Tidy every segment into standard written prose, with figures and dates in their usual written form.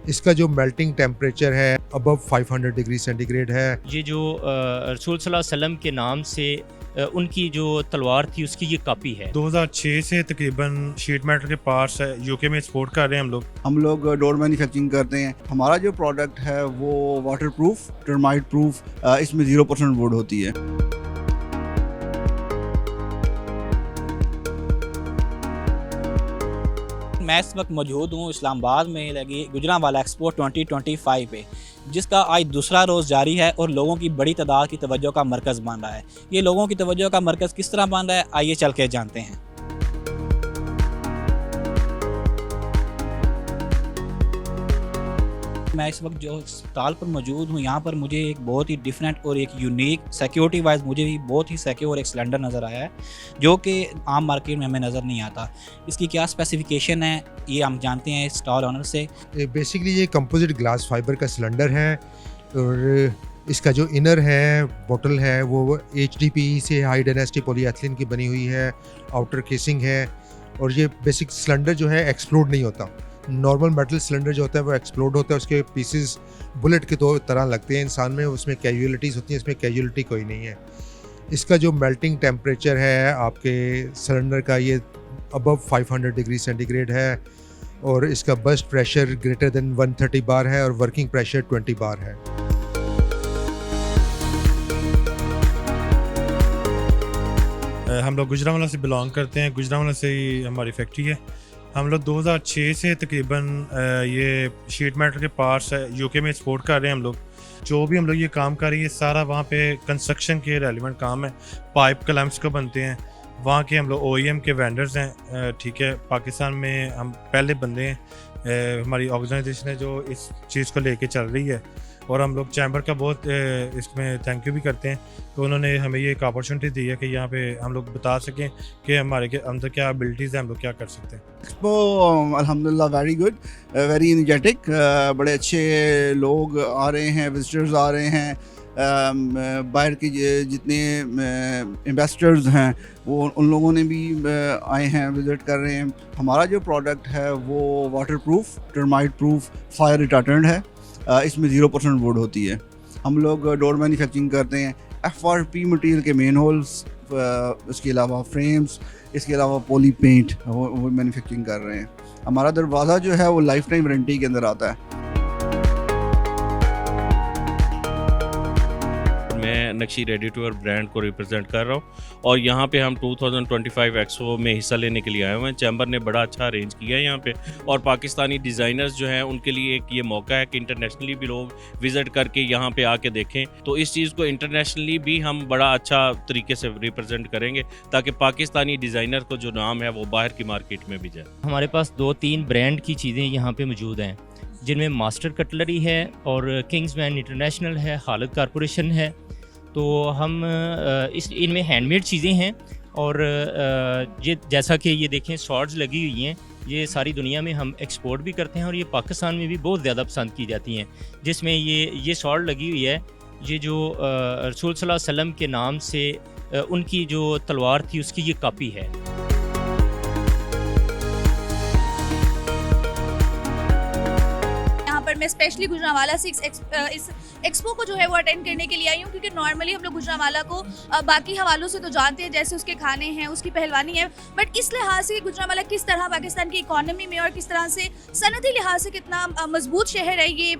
इसका जो melting temperature है अबव 500 डिग्री सेंटीग्रेड है। ये जो रसूल सल्लल्लाहु अलैहि वसल्लम के नाम से उनकी जो तलवार थी उसकी ये कापी है। 2006 से तकरीबन शीट मेटल के पार्ट्स यूके में एक्सपोर्ट कर रहे हैं हम लोग डोर मैन्युफैक्चरिंग करते हैं। हमारा जो प्रोडक्ट है वो वाटर प्रूफ, टर्माइट प्रूफ, इसमें 0% वुड होती है। मैं इस वक्त मौजूद हूँ इस्लामाबाद में लगी गुजरांवाला एक्सपो 2025 पे, जिसका आज दूसरा रोज़ जारी है और लोगों की बड़ी तादाद की तवज्जो का मरकज़ बन रहा है। ये लोगों की तवज्जो का मरकज़ किस तरह बन रहा है, आइए चल के जानते हैं। मैं इस वक्त जो स्टॉल पर मौजूद हूँ, यहाँ पर मुझे एक बहुत ही डिफरेंट और एक यूनिक सिक्योरिटी वाइज मुझे भी बहुत ही सिक्योर एक सिलेंडर नज़र आया है, जो कि आम मार्केट में हमें नज़र नहीं आता। इसकी क्या स्पेसिफिकेशन है ये हम जानते हैं स्टॉल ऑनर से। बेसिकली ये कंपोजिट ग्लास फाइबर का सिलेंडर है और इसका जो इनर है बोतल है वो HDPE से हाई डेंसिटी पॉलीएथिलीन की बनी हुई है। आउटर केसिंग है और ये बेसिक सिलेंडर जो है एक्सप्लोड नहीं होता। नॉर्मल मेटल सिलेंडर जो होता है वो एक्सप्लोड होता है, उसके पीसेस बुलेट के तरह लगते हैं इंसान में, उसमें कैजुअलिटीज़ होती हैं, इसमें कैजुअलिटी कोई नहीं है। इसका जो मेल्टिंग टेम्परेचर है आपके सिलेंडर का ये अबव 500 डिग्री सेंटीग्रेड है और इसका बर्स्ट प्रेशर ग्रेटर देन 130 बार है और वर्किंग प्रेशर 20 बार है। हम लोग गुजरांवाला से बिलोंग करते हैं। गुजरांवाला से ही हमारी फैक्ट्री है। हम लोग 2006 से तकरीबन ये शीट मेटल के पार्ट्स यूके में एक्सपोर्ट कर रहे हैं। जो भी हम लोग ये काम कर रहे हैं सारा वहाँ पे कंस्ट्रक्शन के रेलिवेंट काम है। पाइप क्लैंप्स को बनते हैं, वहाँ के हम लोग OEM के वेंडर्स हैं। ठीक है, पाकिस्तान में हम पहले बंदे हैं। हमारी ऑर्गेनाइजेशन है जो इस चीज़ को लेके चल रही है और हम लोग चैम्बर का बहुत इसमें थैंक यू भी करते हैं कि उन्होंने हमें ये एक अपॉर्चुनिटी दी है कि यहाँ पे हम लोग बता सकें कि हमारे के अंदर क्या एबिलिटीज़ हैं, हम लोग क्या कर सकते हैं। एक्सपो अल्हम्दुलिल्लाह वेरी गुड, वेरी एनर्जेटिक, बड़े अच्छे लोग आ रहे हैं, विजिटर्स आ रहे हैं। बाहर के जितने इन्वेस्टर्स हैं वो उन लोगों ने भी आए हैं, विज़िट कर रहे हैं। हमारा जो प्रोडक्ट है वो water proof, termite proof, fire retardant है। इसमें 0% वुड होती है। हम लोग डोर मैन्युफैक्चरिंग करते हैं। FRP मटेरियल के मेन होल्स, इसके अलावा फ्रेम्स, इसके अलावा पॉली पेंट वो मैन्युफैक्चरिंग कर रहे हैं। हमारा दरवाज़ा जो है वो लाइफ टाइम वारंटी के अंदर आता है। मैं नक्शी रेडी टू वेयर ब्रांड को रिप्रेजेंट कर रहा हूँ और यहाँ पे हम 2025 एक्सपो में हिस्सा लेने के लिए आए हुए हैं। चैम्बर ने बड़ा अच्छा अरेंज किया है यहाँ पे और पाकिस्तानी डिज़ाइनर्स जो हैं उनके लिए एक ये मौका है कि इंटरनेशनली भी लोग विज़िट करके यहाँ पे आके देखें। तो इस चीज़ को इंटरनेशनली भी हम बड़ा अच्छा तरीके से रिप्रेजेंट करेंगे ताकि पाकिस्तानी डिज़ाइनर को जो नाम है वो बाहर की मार्केट में भी जाए। हमारे पास 2-3 ब्रांड की चीज़ें यहाँ पे मौजूद हैं, जिनमें मास्टर कटलरी है और किंग्समैन इंटरनेशनल है, खालिद कारपोरेशन है। तो हम इनमें हैंडमेड चीज़ें हैं और ये जैसा कि ये देखें शॉर्ट्स लगी हुई हैं, ये सारी दुनिया में हम एक्सपोर्ट भी करते हैं और ये पाकिस्तान में भी बहुत ज़्यादा पसंद की जाती हैं। जिसमें ये शॉर्ट लगी हुई है, ये जो रसूल सल्लल्लाहु अलैहि वसल्लम के नाम से उनकी जो तलवार थी उसकी ये कापी है। पर मैं स्पेशली गुजरांवाला से इस एक्सपो को जो है वो अटेंड करने के लिए आई हूँ, क्योंकि नॉर्मली हम लोग गुजरांवाला को बाकी हवालों से तो जानते हैं, जैसे उसके खाने हैं, उसकी पहलवानी है, बट इस लिहाज से गुजरांवाला किस तरह पाकिस्तान की इकोनॉमी में और किस तरह से सनती लिहाज से कितना मजबूत शहर है, ये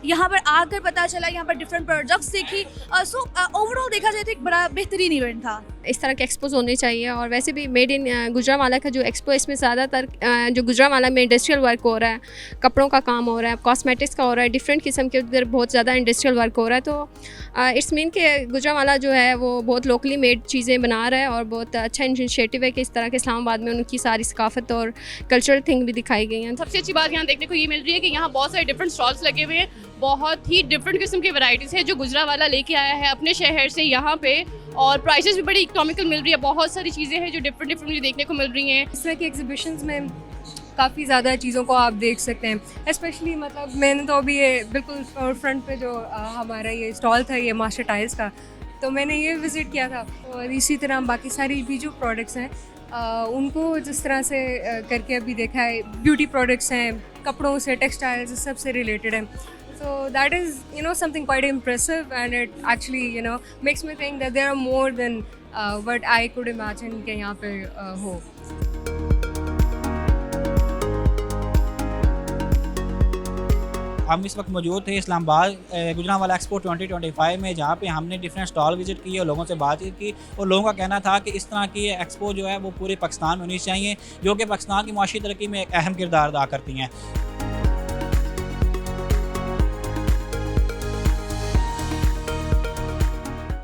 यहाँ पर आकर पता चला। यहाँ पर डिफरेंट प्रोडक्ट्स देखी। सो ओवरऑल देखा जाए तो एक बड़ा बेहतरीन इवेंट था। इस तरह के एक्सपोज होने चाहिए और वैसे भी मेड इन गुजरांवाला का जो एक्सपो, इसमें ज़्यादातर जो गुजरांवाला में इंडस्ट्रियल वर्क हो रहा है, कपड़ों का काम हो रहा है, कॉस्मेटिक्स का हो रहा है, डिफरेंट किस्म के उधर बहुत ज़्यादा इंडस्ट्रियल वर्क हो रहा है। तो इट्स मीन के गुजरांवाला जो है वो बहुत लोकली मेड चीज़ें बना रहा है और बहुत अच्छा इनिशिएटिव है कि इस तरह के इस्लामाबाद में उनकी सारी सकाफत और कल्चरल थिंग भी दिखाई गई हैं। सबसे अच्छी बात यहाँ देखने को ये मिल रही है कि यहाँ बहुत सारे डिफरेंट स्टॉल्स लगे हुए हैं, बहुत ही डिफरेंट किस्म की वैरायटीज़ है जो गुजरांवाला लेके आया है अपने शहर से यहाँ पे, और प्राइसेस भी बड़ी इकोनॉमिकल मिल रही है। बहुत सारी चीज़ें हैं जो डिफरेंट मुझे देखने को मिल रही हैं। इस तरह की एग्जीबिशंस में काफ़ी ज़्यादा चीज़ों को आप देख सकते हैं। स्पेशली मतलब मैंने तो अभी ये बिल्कुल फ्रंट पे जो हमारा ये स्टॉल था ये मास्टर टाइल्स का, तो मैंने ये विज़िट किया था और इसी तरह बाकी सारी भी जो प्रोडक्ट्स हैं उनको जिस तरह से करके अभी देखा है, ब्यूटी प्रोडक्ट्स हैं, कपड़ों से, टेक्सटाइल्स सबसे रिलेटेड हैं. So that is, something quite impressive, and it actually, makes me think that there are more than what I could imagine कि यहाँ पे हो. हम इस वक्त मौजूद थे इस्लामाबाद गुजरांवाला एक्सपो 2025 में, जहाँ पे हमने डिफरेंट स्टॉल विजिट किए और लोगों से बातचीत की, और लोगों का कहना था कि इस तरह की एक्सपो जो है वो पूरे पाकिस्तान में होनी चाहिए, जो कि पाकिस्तान की माशी तरक्की में एक अहम किरदार अदा करती हैं.